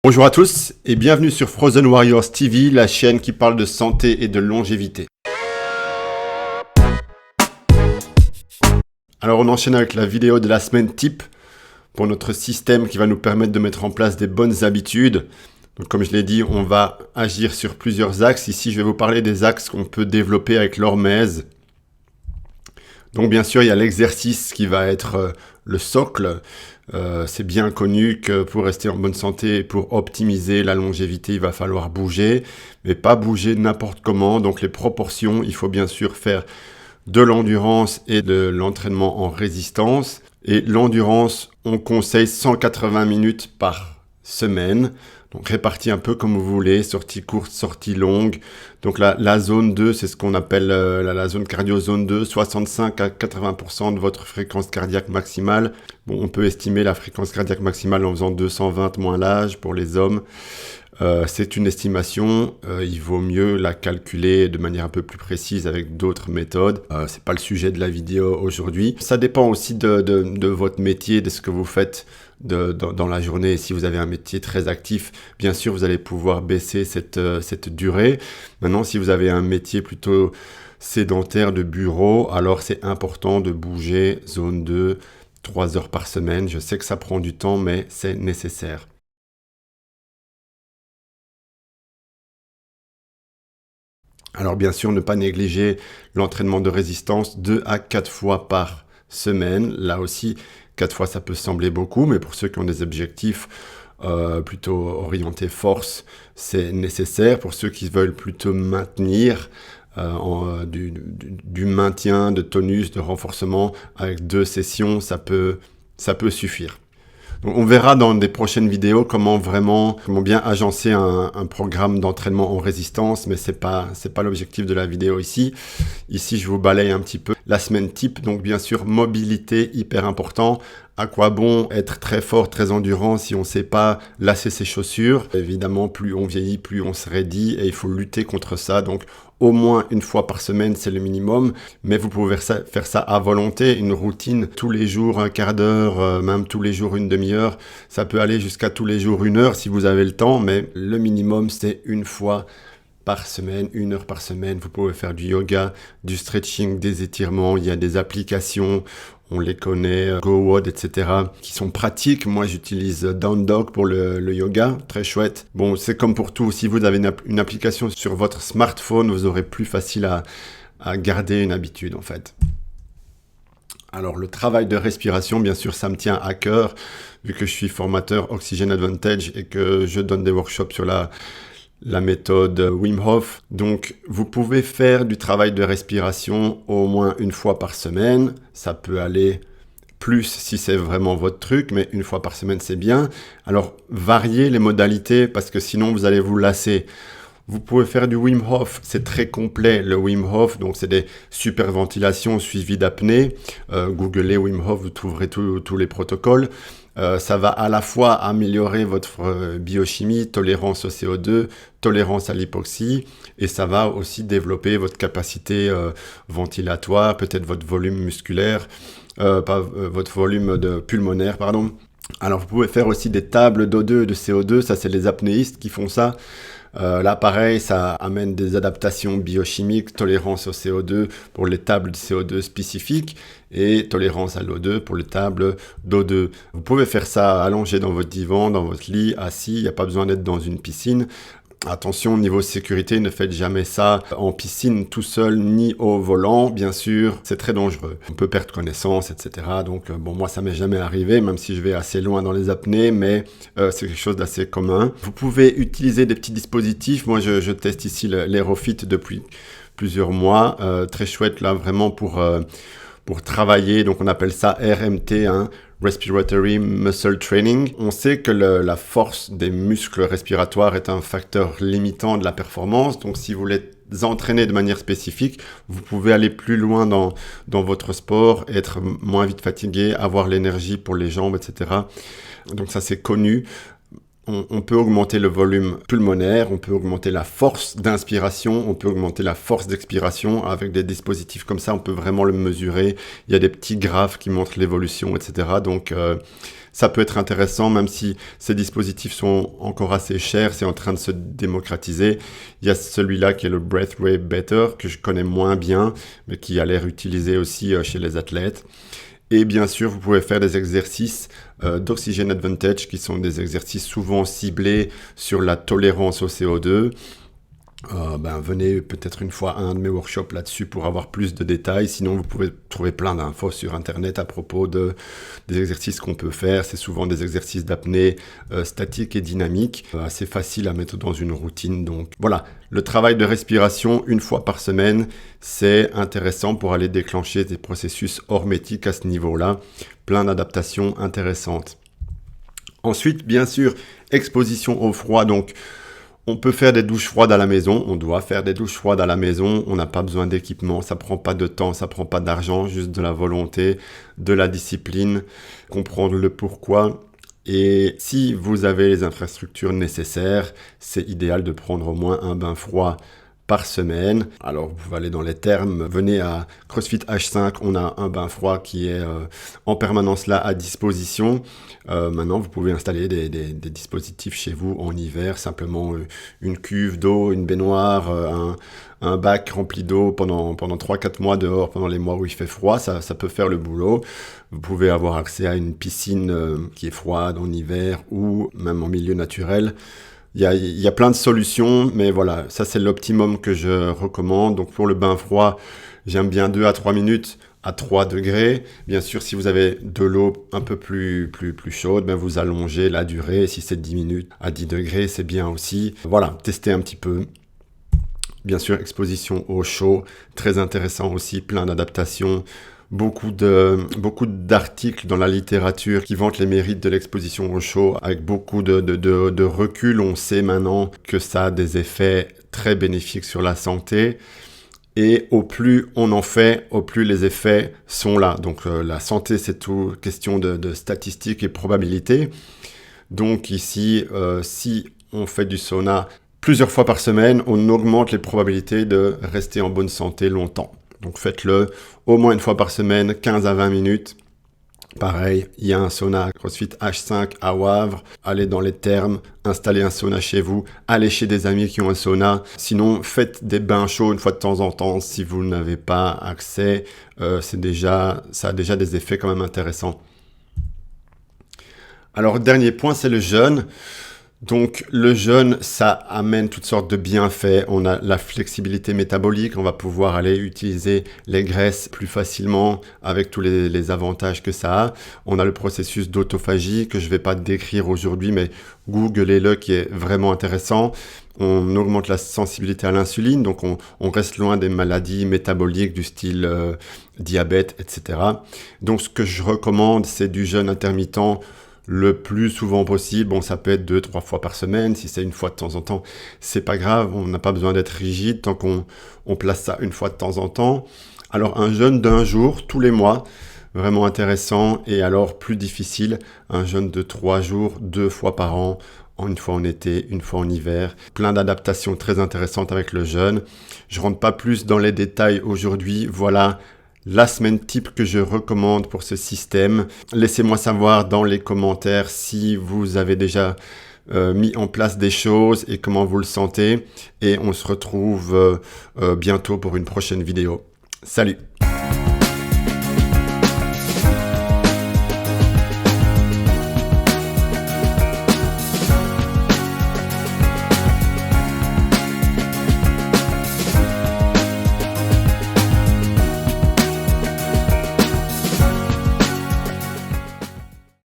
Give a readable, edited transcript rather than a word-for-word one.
Bonjour à tous et bienvenue sur Frozen Warriors TV, la chaîne qui parle de santé et de longévité. Alors on enchaîne avec la vidéo de la semaine type pour notre système qui va nous permettre de mettre en place des bonnes habitudes. Donc comme je l'ai dit, on va agir sur plusieurs axes. Ici, je vais vous parler des axes qu'on peut développer avec l'hormèse. Donc bien sûr, il y a l'exercice qui va être le socle. C'est bien connu que pour rester en bonne santé et pour optimiser la longévité, il va falloir bouger, mais pas bouger n'importe comment. Donc les proportions, il faut bien sûr faire de l'endurance et de l'entraînement en résistance. Et l'endurance, on conseille 180 minutes par semaine. Donc réparti un peu comme vous voulez, sortie courte, sortie longue. Donc la zone 2, c'est ce qu'on appelle la zone cardio zone 2, 65 à 80% de votre fréquence cardiaque maximale. Bon, on peut estimer la fréquence cardiaque maximale en faisant 220 moins l'âge pour les hommes. C'est une estimation, il vaut mieux la calculer de manière un peu plus précise avec d'autres méthodes. C'est pas le sujet de la vidéo aujourd'hui. Ça dépend aussi de votre métier, de ce que vous faites dans la journée. Si vous avez un métier très actif, bien sûr, vous allez pouvoir baisser cette durée. Maintenant, si vous avez un métier plutôt sédentaire de bureau, alors c'est important de bouger zone 2, 3 heures par semaine. Je sais que ça prend du temps, mais c'est nécessaire. Alors bien sûr, ne pas négliger l'entraînement de résistance 2 à 4 fois par semaine. Là aussi, 4 fois, ça peut sembler beaucoup, mais pour ceux qui ont des objectifs plutôt orientés force, c'est nécessaire. Pour ceux qui veulent plutôt maintenir du maintien, de tonus, de renforcement, avec 2 sessions, ça peut suffire. Donc, on verra dans des prochaines vidéos comment bien agencer un programme d'entraînement en résistance, mais c'est pas l'objectif de la vidéo ici. Ici, je vous balaye un petit peu la semaine type. Donc, bien sûr, mobilité, hyper important. À quoi bon être très fort, très endurant si on ne sait pas lasser ses chaussures? Évidemment, plus on vieillit, plus on se raidit et il faut lutter contre ça. Donc, au moins une fois par semaine, c'est le minimum. Mais vous pouvez faire ça à volonté, une routine tous les jours, un quart d'heure, même tous les jours une demi-heure. Ça peut aller jusqu'à tous les jours 1 heure si vous avez le temps, mais le minimum, c'est une fois par semaine, 1 heure par semaine. Vous pouvez faire du yoga, du stretching, des étirements. Il y a des applications, on les connaît, GoWOD, etc., qui sont pratiques. Moi, j'utilise Down Dog pour le yoga, très chouette. Bon, c'est comme pour tout, si vous avez une application sur votre smartphone, vous aurez plus facile à garder une habitude, en fait. Alors, le travail de respiration, bien sûr, ça me tient à cœur, vu que je suis formateur Oxygen Advantage et que je donne des workshops sur la méthode Wim Hof. Donc, vous pouvez faire du travail de respiration au moins une fois par semaine. Ça peut aller plus si c'est vraiment votre truc, mais une fois par semaine, c'est bien. Alors, variez les modalités parce que sinon, vous allez vous lasser. Vous pouvez faire du Wim Hof, c'est très complet le Wim Hof, donc c'est des superventilations suivies d'apnée. Googlez Wim Hof, vous trouverez tous les protocoles. Ça va à la fois améliorer votre biochimie, tolérance au CO2, tolérance à l'hypoxie, et ça va aussi développer votre capacité ventilatoire, peut-être votre volume musculaire, votre volume pulmonaire, pardon. Alors vous pouvez faire aussi des tables d'O2 et de CO2, ça c'est les apnéistes qui font ça. Là, pareil, ça amène des adaptations biochimiques, tolérance au CO2 pour les tables de CO2 spécifiques et tolérance à l'O2 pour les tables d'O2. Vous pouvez faire ça allongé dans votre divan, dans votre lit, assis, il n'y a pas besoin d'être dans une piscine. Attention, niveau sécurité, ne faites jamais ça en piscine tout seul, ni au volant, bien sûr, c'est très dangereux. On peut perdre connaissance, etc. Donc, bon, moi, ça m'est jamais arrivé, même si je vais assez loin dans les apnées, mais c'est quelque chose d'assez commun. Vous pouvez utiliser des petits dispositifs. Moi, je teste ici l'Aerofit depuis plusieurs mois. Très chouette, là, vraiment pour travailler. Donc, on appelle ça RMT, hein. Respiratory Muscle Training. On sait que la force des muscles respiratoires est un facteur limitant de la performance. Donc, si vous voulez entraîner de manière spécifique, vous pouvez aller plus loin dans votre sport, être moins vite fatigué, avoir l'énergie pour les jambes, etc. Donc, ça, c'est connu. On peut augmenter le volume pulmonaire, on peut augmenter la force d'inspiration, on peut augmenter la force d'expiration avec des dispositifs comme ça, on peut vraiment le mesurer. Il y a des petits graphes qui montrent l'évolution, etc. Donc, ça peut être intéressant, même si ces dispositifs sont encore assez chers, c'est en train de se démocratiser. Il y a celui-là qui est le Breathway Better, que je connais moins bien, mais qui a l'air utilisé aussi chez les athlètes. Et bien sûr, vous pouvez faire des exercices d'Oxygen Advantage, qui sont des exercices souvent ciblés sur la tolérance au CO2. Venez peut-être une fois à un de mes workshops là-dessus pour avoir plus de détails. Sinon, vous pouvez trouver plein d'infos sur Internet à propos des exercices qu'on peut faire. C'est souvent des exercices d'apnée statique et dynamique, assez facile à mettre dans une routine. Donc voilà, le travail de respiration une fois par semaine, c'est intéressant pour aller déclencher des processus hormétiques à ce niveau-là. Plein d'adaptations intéressantes. Ensuite, bien sûr, exposition au froid. Donc, on peut faire des douches froides à la maison, on doit faire des douches froides à la maison, on n'a pas besoin d'équipement, ça prend pas de temps, ça prend pas d'argent, juste de la volonté, de la discipline, comprendre le pourquoi. Et si vous avez les infrastructures nécessaires, c'est idéal de prendre au moins un bain froid par semaine. Alors vous pouvez aller dans les termes, venez à CrossFit H5, on a un bain froid qui est en permanence là à disposition. Maintenant vous pouvez installer des dispositifs chez vous en hiver, simplement une cuve d'eau, une baignoire, un bac rempli d'eau pendant 3-4 mois dehors, pendant les mois où il fait froid, ça peut faire le boulot. Vous pouvez avoir accès à une piscine qui est froide en hiver ou même en milieu naturel. Il y a plein de solutions, mais voilà, ça c'est l'optimum que je recommande. Donc pour le bain froid, j'aime bien 2 à 3 minutes à 3 degrés. Bien sûr, si vous avez de l'eau un peu plus chaude, vous allongez la durée. Si c'est 10 minutes à 10 degrés, c'est bien aussi. Voilà, testez un petit peu. Bien sûr, exposition au chaud, très intéressant aussi, plein d'adaptations. Beaucoup d'articles dans la littérature qui vantent les mérites de l'exposition au chaud. Avec beaucoup de recul, on sait maintenant que ça a des effets très bénéfiques sur la santé. Et au plus on en fait, au plus les effets sont là. Donc la santé, c'est tout question de statistiques et probabilités. Donc ici, si on fait du sauna plusieurs fois par semaine, on augmente les probabilités de rester en bonne santé longtemps. Donc faites-le au moins une fois par semaine, 15 à 20 minutes. Pareil, il y a un sauna CrossFit H5 à Wavre. Allez dans les termes, installez un sauna chez vous, allez chez des amis qui ont un sauna. Sinon, faites des bains chauds une fois de temps en temps si vous n'avez pas accès. Ça a déjà des effets quand même intéressants. Alors, dernier point, c'est le jeûne. Donc le jeûne, ça amène toutes sortes de bienfaits. On a la flexibilité métabolique, on va pouvoir aller utiliser les graisses plus facilement avec tous les avantages que ça a. On a le processus d'autophagie que je ne vais pas décrire aujourd'hui, mais googlez-le qui est vraiment intéressant. On augmente la sensibilité à l'insuline, donc on reste loin des maladies métaboliques du style diabète, etc. Donc ce que je recommande, c'est du jeûne intermittent le plus souvent possible. Bon, ça peut être 2-3 fois par semaine. Si c'est une fois de temps en temps, c'est pas grave. On n'a pas besoin d'être rigide tant qu'on place ça une fois de temps en temps. Alors, un jeûne d'un jour, tous les mois, vraiment intéressant. Et alors, plus difficile, un jeûne de 3 jours, 2 fois par an, une fois en été, une fois en hiver. Plein d'adaptations très intéressantes avec le jeûne. Je rentre pas plus dans les détails aujourd'hui. Voilà la semaine type que je recommande pour ce système. Laissez-moi savoir dans les commentaires si vous avez déjà mis en place des choses et comment vous le sentez. Et on se retrouve bientôt pour une prochaine vidéo. Salut!